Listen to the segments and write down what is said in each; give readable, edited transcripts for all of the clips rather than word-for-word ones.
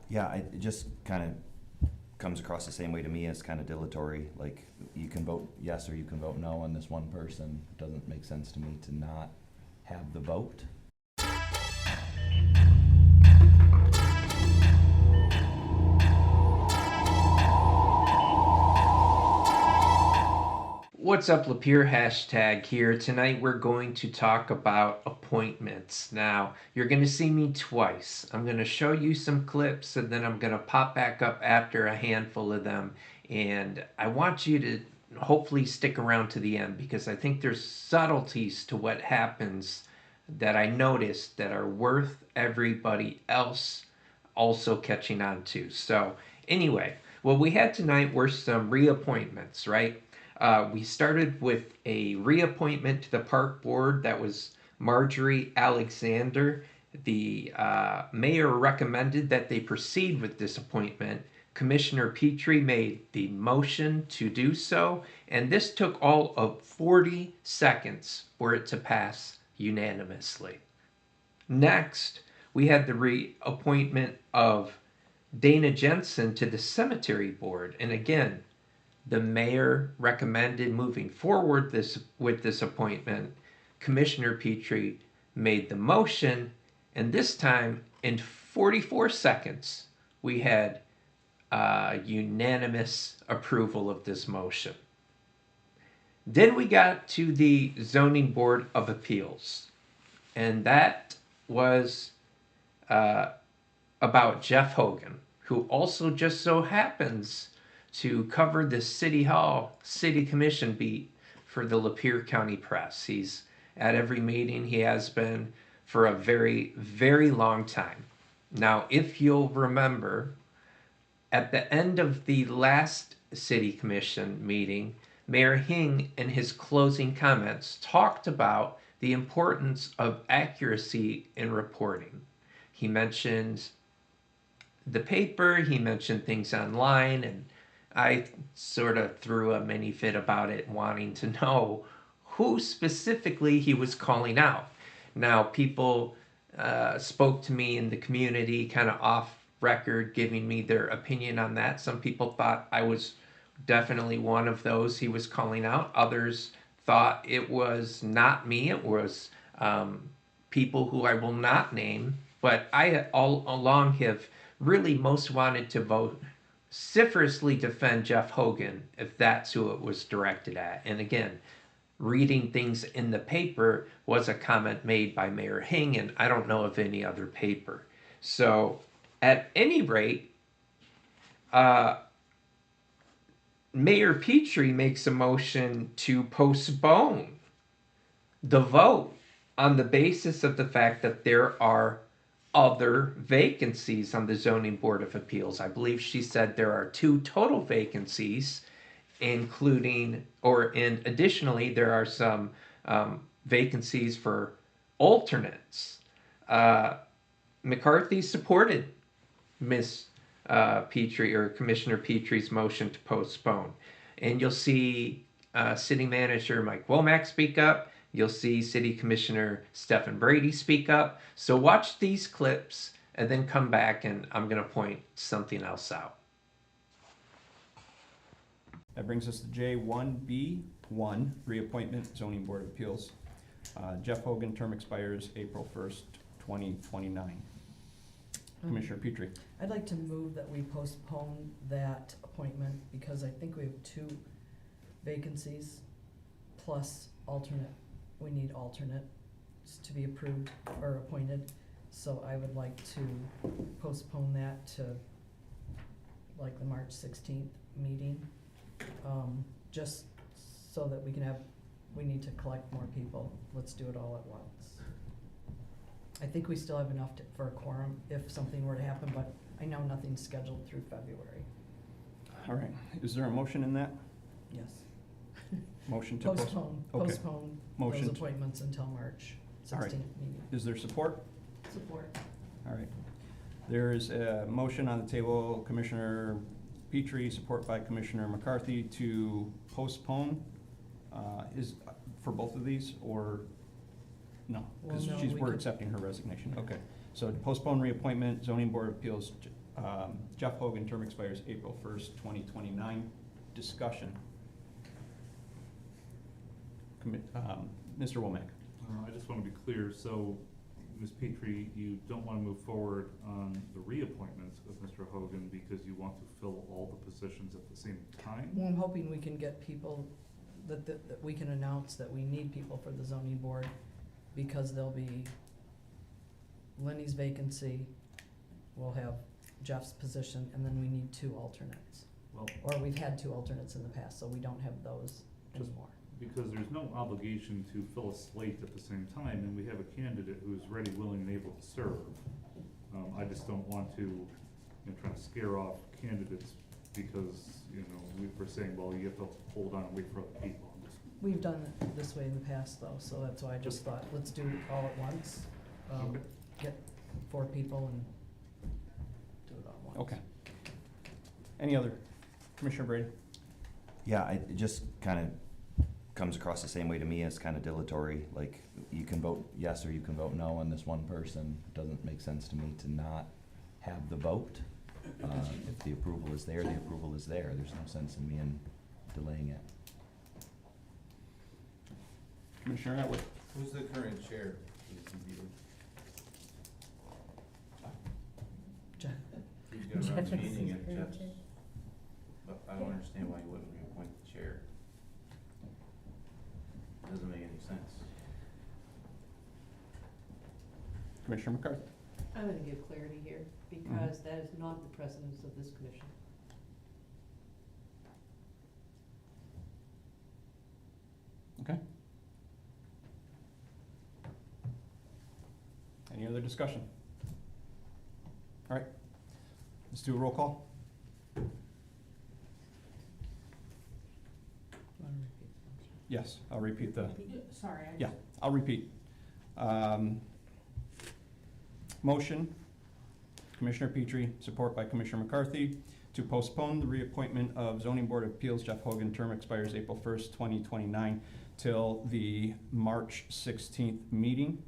Yeah, it just kind of comes across the same way to me as kind of dilatory. Like, you can vote yes or you can vote no on this one person. It doesn't make sense to me to not have the vote. What's up, Lapeer? Hashtag here. Tonight we're going to talk about appointments. Now, you're going to see me twice. I'm going to show you some clips and then I'm going to pop back up after a handful of them. And I want you to hopefully stick around to the end because I think there's subtleties to what happens that I noticed that are worth everybody else also catching on to. So, anyway, what we had tonight were some reappointments, right? We started with a reappointment to the park board. That was Marjorie Alexander. The mayor recommended that they proceed with this appointment. Commissioner Petrie made the motion to do so, and this took all of 40 seconds for it to pass unanimously. Next, we had the reappointment of Dana Jensen to the cemetery board, and again, the mayor recommended moving forward with this appointment. Commissioner Petrie made the motion, and this time, in 44 seconds, we had unanimous approval of this motion. Then we got to the Zoning Board of Appeals, and that was uh, about Jeff Hogan, who also just so happens to cover the City Hall City Commission beat for the Lapeer County Press. He's at every meeting, he has been for a very, very long time. Now, if you'll remember, at the end of the last City Commission meeting, Mayor Hing, in his closing comments, talked about the importance of accuracy in reporting. He mentioned the paper, he mentioned things online, and I sort of threw a mini fit about it, wanting to know who specifically he was calling out. Now, people spoke to me in the community, kind of off record, giving me their opinion on that. Some people thought I was definitely one of those he was calling out. Others thought it was not me, it was people who I will not name. But I all along have really most wanted to vociferously defend Jeff Hogan if that's who it was directed at. And again, reading things in the paper was a comment made by Mayor Hing, and I don't know of any other paper. So, at any rate, uh, Mayor Petrie makes a motion to postpone the vote on the basis of the fact that there are other vacancies on the Zoning Board of Appeals. I believe she said there are 2 total vacancies, including, and additionally, there are some vacancies for alternates. Uh, McCarthy supported Miss Petrie or Commissioner Petrie's motion to postpone. And you'll see City Manager Mike Womack speak up. You'll see City Commissioner Stephen Brady speak up. So watch these clips and then come back and I'm going to point something else out. That brings us to J1B1, Reappointment Zoning Board of Appeals. Jeff Hogan, term expires April 1st, 2029. Commissioner Petrie. I'd like to move that we postpone that appointment because I think we have 2 vacancies plus alternate. We need alternates to be approved or appointed. So I would like to postpone that to like the March 16th meeting. Just so that we need to collect more people. Let's do it all at once. I think we still have enough for a quorum if something were to happen, but I know nothing's scheduled through February. All right. Is there a motion in that? Yes. Motion to Postpone those Motion appointments until March 16th right. meeting. Is there support? Support. All right. There is a motion on the table, Commissioner Petrie, support by Commissioner McCarthy, to postpone. Is for both of these, or no? Because Well, no, we're accepting her resignation. Okay. So to postpone reappointment, Zoning Board of Appeals, Jeff Hogan, term expires April 1st, 2029. Discussion. Mr. Womack. I just want to be clear, so Ms. Petrie, you don't want to move forward on the reappointment of Mr. Hogan because you want to fill all the positions at the same time? Well, I'm hoping we can get people, that we can announce that we need people for the zoning board, because there'll be Lenny's vacancy, we'll have Jeff's position, and then we need 2 alternates. Well, Or we've had 2 alternates in the past, so we don't have those Just- anymore. because there's no obligation to fill a slate at the same time, and we have a candidate who's ready, willing, and able to serve. I just don't want to, try to scare off candidates because, we're saying, well, you have to hold on and wait for other people. We've done it this way in the past, though, so that's why I just thought, let's do it all at once. Okay. Get 4 people and do it all at once. Okay. Any other? Commissioner Brady? Yeah, it just kind of comes across the same way to me as kind of dilatory. Like, you can vote yes or you can vote no on this one person. It doesn't make sense to me to not have the vote. If the approval is there, the approval is there. There's no sense in me in delaying it. Commissioner Atwood? Who's the current chair of the ZBA? Jeff. He's gonna run the meeting at Jeff's, but I don't understand why you wouldn't reappoint the chair. Doesn't make any sense. Commissioner McCarthy? I'm gonna give clarity here, because that is not the precedence of this commission. Okay. Any other discussion? All right, let's do a roll call. Yes, I'll repeat the, Sorry, yeah, I'll repeat. Motion, Commissioner Petrie, support by Commissioner McCarthy, to postpone the reappointment of Zoning Board of Appeals Jeff Hogan, term expires April 1st, 2029, till the March 16th meeting.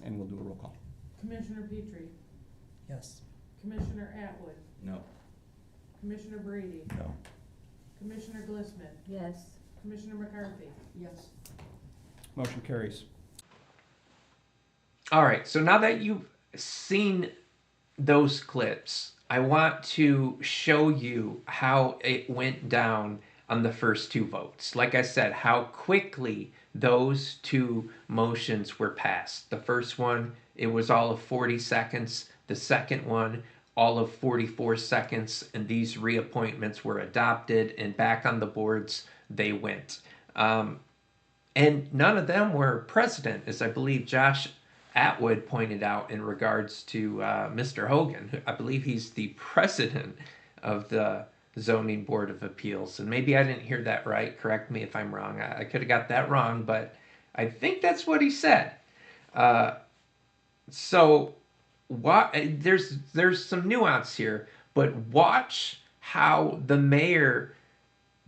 And we'll do a roll call. Commissioner Petrie, Yes. Commissioner Atwood, No. Commissioner Brady, No. Commissioner Glissman, Yes. Commissioner McCarthy. Yes. Motion carries. All right, so now that you've seen those clips, I want to show you how it went down on the first 2 votes. Like I said, how quickly those 2 motions were passed. The first one, it was all of 40 seconds. The second one, all of 44 seconds. And these reappointments were adopted, and back on the boards they went. And none of them were president, as I believe Josh Atwood pointed out in regards to Mr. Hogan. I believe he's the president of the Zoning Board of Appeals. And maybe I didn't hear that right. Correct me if I'm wrong. I could have got that wrong, but I think that's what he said. So there's some nuance here, but watch how the mayor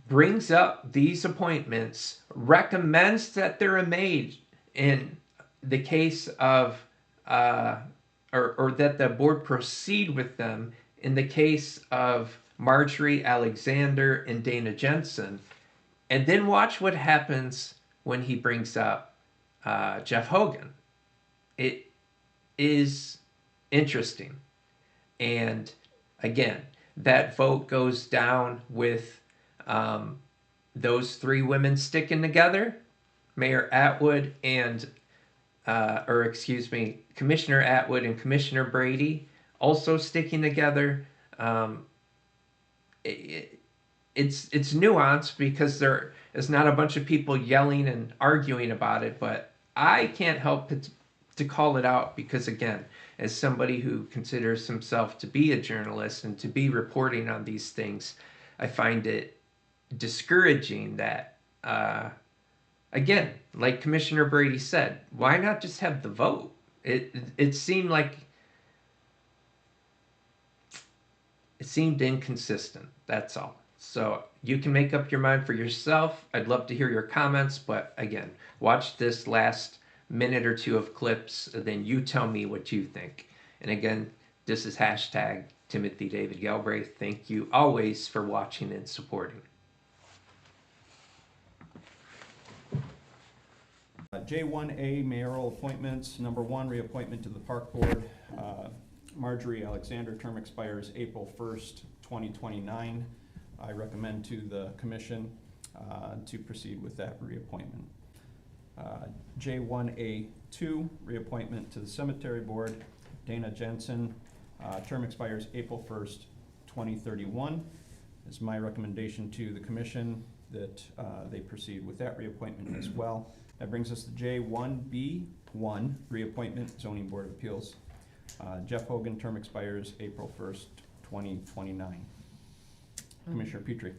brings up these appointments, recommends that they're made in the case of, or that the board proceed with them in the case of Marjorie Alexander and Dana Jensen. And then watch what happens when he brings up Jeff Hogan. It is interesting. And again, that vote goes down with those 3 women sticking together, Mayor Atwood and, Commissioner Atwood and Commissioner Brady also sticking together. It's nuanced because there is not a bunch of people yelling and arguing about it, but I can't help to call it out because, again, as somebody who considers himself to be a journalist and to be reporting on these things, I find it discouraging that, again, like Commissioner Brady said, why not just have the vote? It seemed like it seemed inconsistent. That's all. So you can make up your mind for yourself. I'd love to hear your comments, but again, watch this last minute or two of clips, then you tell me what you think. And again, this is hashtag Timothy David Galbraith. Thank you always for watching and supporting. J1A mayoral appointments. Number 1, reappointment to the Park Board. Marjorie Alexander, term expires April 1st, 2029. I recommend to the commission to proceed with that reappointment. J1A2, reappointment to the Cemetery Board. Dana Jensen, term expires April 1st, 2031. It's my recommendation to the commission that they proceed with that reappointment as well. That brings us to J1B1, reappointment, Zoning Board of Appeals. Jeff Hogan, term expires April 1st, 2029. Commissioner Petrie.